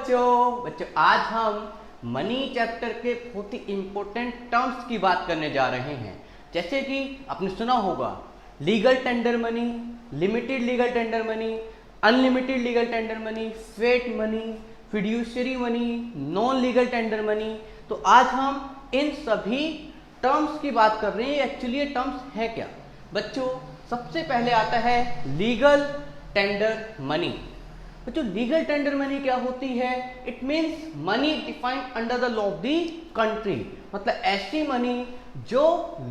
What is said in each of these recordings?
बच्चों आज हम मनी चैप्टर के बहुत ही इंपॉर्टेंट टर्म्स की बात करने जा रहे हैं। जैसे कि आपने सुना होगा legal tender money, limited legal tender money, unlimited legal tender money, fiat money, fiduciary money, non legal tender money. तो आज हम इन सभी टर्म्स की बात कर रहे हैं। एक्चुअली ये टर्म्स है क्या बच्चों? सबसे पहले आता है लीगल टेंडर मनी। तो लीगल टेंडर मनी क्या होती है? It means money defined under the law of the country, मतलब ऐसी मनी जो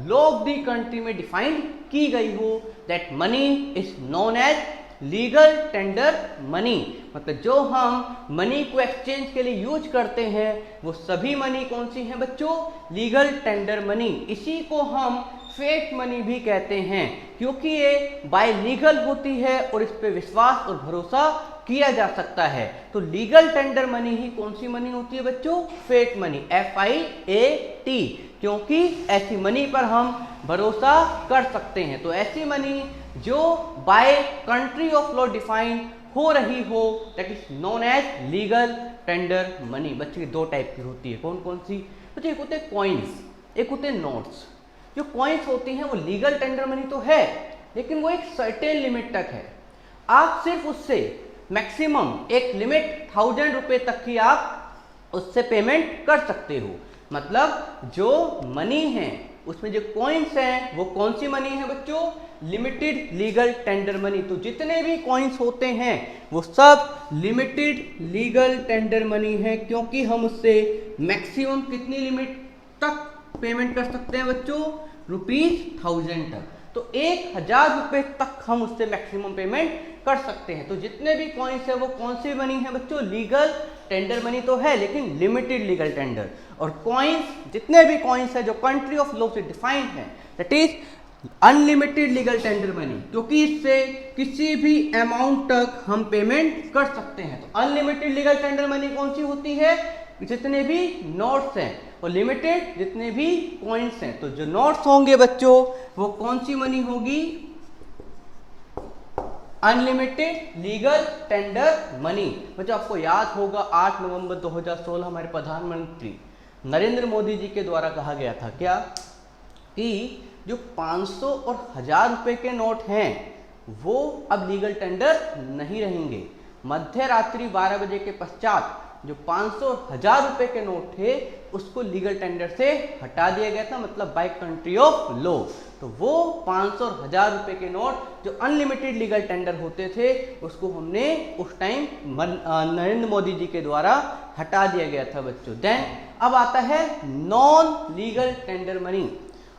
लॉ ऑफ द कंट्री में डिफाइंड की गई हो, that money is known as legal tender money. मतलब जो हम मनी को एक्सचेंज के लिए यूज करते हैं वो सभी मनी कौन सी हैं बच्चों? Legal tender money. इसी को हम फेट मनी भी कहते हैं क्योंकि ये बाय लीगल होती है और इस पे विश्वास और भरोसा किया जा सकता है। तो लीगल टेंडर मनी ही कौन सी मनी होती है बच्चों? फेट मनी, FIAT, क्योंकि ऐसी मनी पर हम भरोसा कर सकते हैं। तो ऐसी मनी जो by country of law defined हो रही हो, that is known as legal tender money. बच्चे दो टाइप की होती है, कौन कौन सी? बच्चे एक होते हैं कॉइन्स, एक होते हैं नोट्स। जो कॉइन्स होती हैं वो लीगल टेंडर मनी तो है, लेकिन वो एक सर्टेन लिमिट तक है। आप सिर्फ उससे मैक्सिमम एक लिमिट 1000 रुपए तक की आप उससे पेमेंट कर सकते हो। मतलब जो मनी है उसमें जो कॉइन्स हैं वो कौन सी मनी है बच्चों? Limited legal tender money. तो जितने भी कॉइन्स होते हैं वो सब लिमिटेड लीगल टेंडर मनी है, क्योंकि हम उससे मैक्सिमम कितनी लिमिट तक पेमेंट कर सकते हैं बच्चों? ₹1000 तक। तो 1000 रुपए तक हम उससे मैक्सिमम पेमेंट कर सकते हैं। तो जितने भी कॉइन्स है वो कौन सी मनी है बच्चों? लीगल टेंडर मनी तो है, लेकिन लिमिटेड लीगल टेंडर। और कॉइन्स, जितने भी कॉइन्स है जो कंट्री ऑफ लॉ से डिफाइंड है, that is unlimited legal tender money, क्योंकि इससे किसी भी अमाउंट तक हम पेमेंट कर सकते हैं। तो अनलिमिटेड लीगल टेंडर मनी कौन सी होती है? जितने भी नोट्स हैं, और लिमिटेड जितने भी कॉइन्स हैं। तो जो नोट्स होंगे बच्चों वो कौन सी मनी होगी? Unlimited legal tender money. बच्चों आपको याद होगा 8 नवंबर 2016 हमारे प्रधानमंत्री नरेंद्र मोदी जी के द्वारा कहा गया था क्या कि जो 500 और 1000 रुपए के नोट हैं वो अब लीगल टेंडर नहीं रहेंगे। मध्य रात्रि 12 बजे के पश्चात जो 500 और 1000 रुपए के नोट थे उसको लीगल टेंडर से हटा दिया गया था, मतलब बाय कंट्री ऑफ लॉ। तो वो 500 और 1000 रुपए के नोट जो अनलिमिटेड लीगल टेंडर होते थे उसको हमने उस टाइम नरेंद्र मोदी जी के द्वारा हटा दिया गया था बच्चों। देन अब आता है नॉन लीगल टेंडर मनी।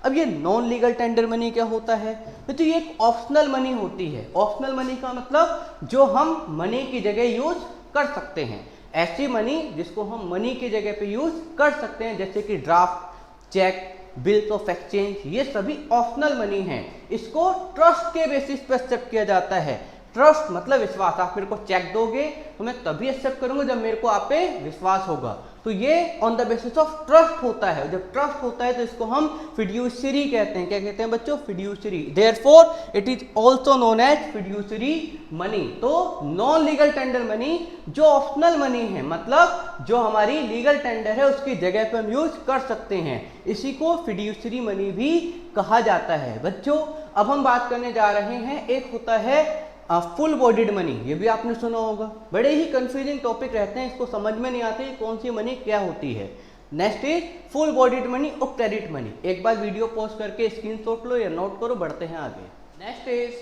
अब ये नॉन लीगल टेंडर मनी क्या होता है? तो ये एक ऑप्शनल मनी होती है। ऑप्शनल मनी का मतलब जो हम मनी की जगह यूज कर सकते हैं। ऐसी मनी जिसको हम मनी की जगह पे यूज कर सकते हैं, जैसे कि draft, cheque, bills of exchange, ये सभी ऑप्शनल मनी हैं। इसको ट्रस्ट के बेसिस पर एक्सेप्ट किया जाता है। ट्रस्ट मतलब विश्वास। आप मेरे को चेक दोगे तो मैं तभी एक्सेप्ट करूंगा जब मेरे को आप पे विश्वास होगा। तो ये on the basis of trust होता है। जब ट्रस्ट होता है तो इसको हम फिड्यूशियरी कहते हैं। क्या कहते हैं बच्चों? Fiduciary. Therefore it is also known as fiduciary money. तो नॉन लीगल टेंडर मनी जो ऑप्शनल मनी है, मतलब जो हमारी लीगल टेंडर है उसकी जगह पे हम यूज कर सकते हैं, इसी को फिड्यूशियरी मनी भी कहा जाता है। बच्चों अब हम बात करने जा रहे हैं, एक होता है फुल बॉडीड मनी। ये भी आपने सुना होगा। बड़े ही कंफ्यूजिंग टॉपिक रहते हैं, इसको समझ में नहीं आती कौन सी मनी क्या होती है। Next is full bodied money और क्रेडिट मनी। एक बार वीडियो पॉज करके स्क्रीनशॉट लो या नोट करो, बढ़ते हैं आगे। Next is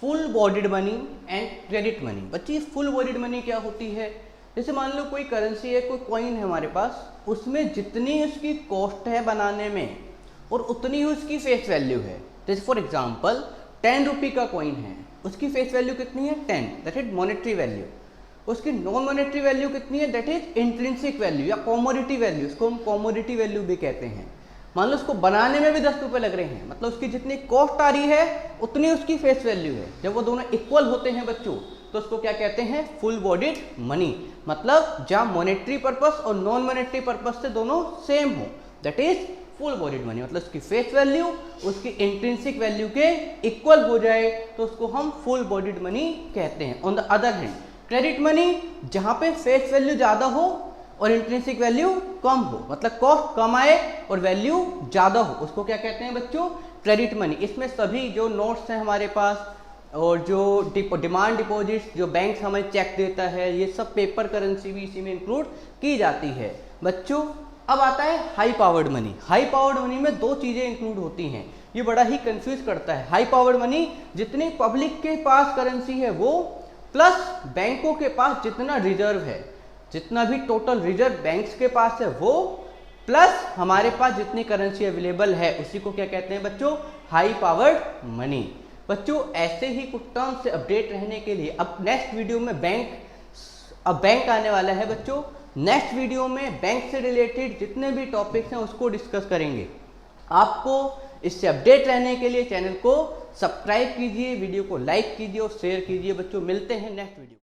full bodied money and credit money. बच्ची फुल बॉडीड मनी क्या होती है? जैसे मान लो कोई करेंसी है, कोई कॉइन है हमारे पास, उसमें जितनी उसकी कॉस्ट है बनाने में और उतनी ही उसकी फेस वैल्यू है। जैसे फॉर एग्जाम्पल 10 रुपये का कॉइन है, उसकी फेस वैल्यू कितनी है? 10, दैट इज मॉनेटरी वैल्यू। उसकी नॉन मॉनेटरी वैल्यू कितनी है? दैट इज इंट्रिंसिक वैल्यू या कॉमोडिटी वैल्यू। इसको हम कॉमोडिटी वैल्यू भी कहते हैं। मान लो उसको बनाने में भी 10 रुपए लग रहे हैं, मतलब उसकी जितनी कॉस्ट आ रही है उतनी उसकी फेस वैल्यू है। जब वो दोनों इक्वल होते हैं बच्चों तो उसको क्या कहते हैं? Full bodied money. मतलब जहाँ मॉनेटरी पर्पस और नॉन मॉनेटरी पर्पस से दोनों सेम हो, that is full bodied money. मतलब उसकी फेस वैल्यू उसकी इंट्रिंसिक वैल्यू के इक्वल हो जाए तो उसको हम फुल बॉडीड मनी कहते हैं। On the other hand credit money जहां पे फेस वैल्यू ज़्यादा हो और इंट्रिंसिक वैल्यू कम हो, मतलब कॉस्ट कम आए और वैल्यू ज़्यादा हो, उसको क्या कहते हैं बच्चों? Credit money. इसमें सभी जो नोट्स हैं हमारे पास और जो डिमांड डिपॉजिट्स जो बैंक हमें चेक देता है, ये सब पेपर करेंसी भी इसी में इंक्लूड की जाती है बच्चों। अब आता है high powered money. High powered money में दो चीज़ें इंक्लूड होती हैं, ये बड़ा ही कंफ्यूज करता है। हाई पावर्ड मनी जितनी पब्लिक के पास करेंसी है वो, प्लस बैंकों के पास जितना रिजर्व है, जितना भी टोटल रिजर्व बैंक्स के पास है वो, प्लस हमारे पास जितनी करेंसी अवेलेबल है, उसी को क्या कहते हैं बच्चों? High powered money. बच्चों ऐसे ही कुछ टर्म से अपडेट रहने के लिए अब नेक्स्ट वीडियो में बैंक आने वाला है बच्चों। नेक्स्ट वीडियो में बैंक से रिलेटेड जितने भी टॉपिक्स हैं उसको डिस्कस करेंगे। आपको इससे अपडेट रहने के लिए चैनल को सब्सक्राइब कीजिए, वीडियो को लाइक कीजिए और शेयर कीजिए बच्चों। मिलते हैं नेक्स्ट वीडियो।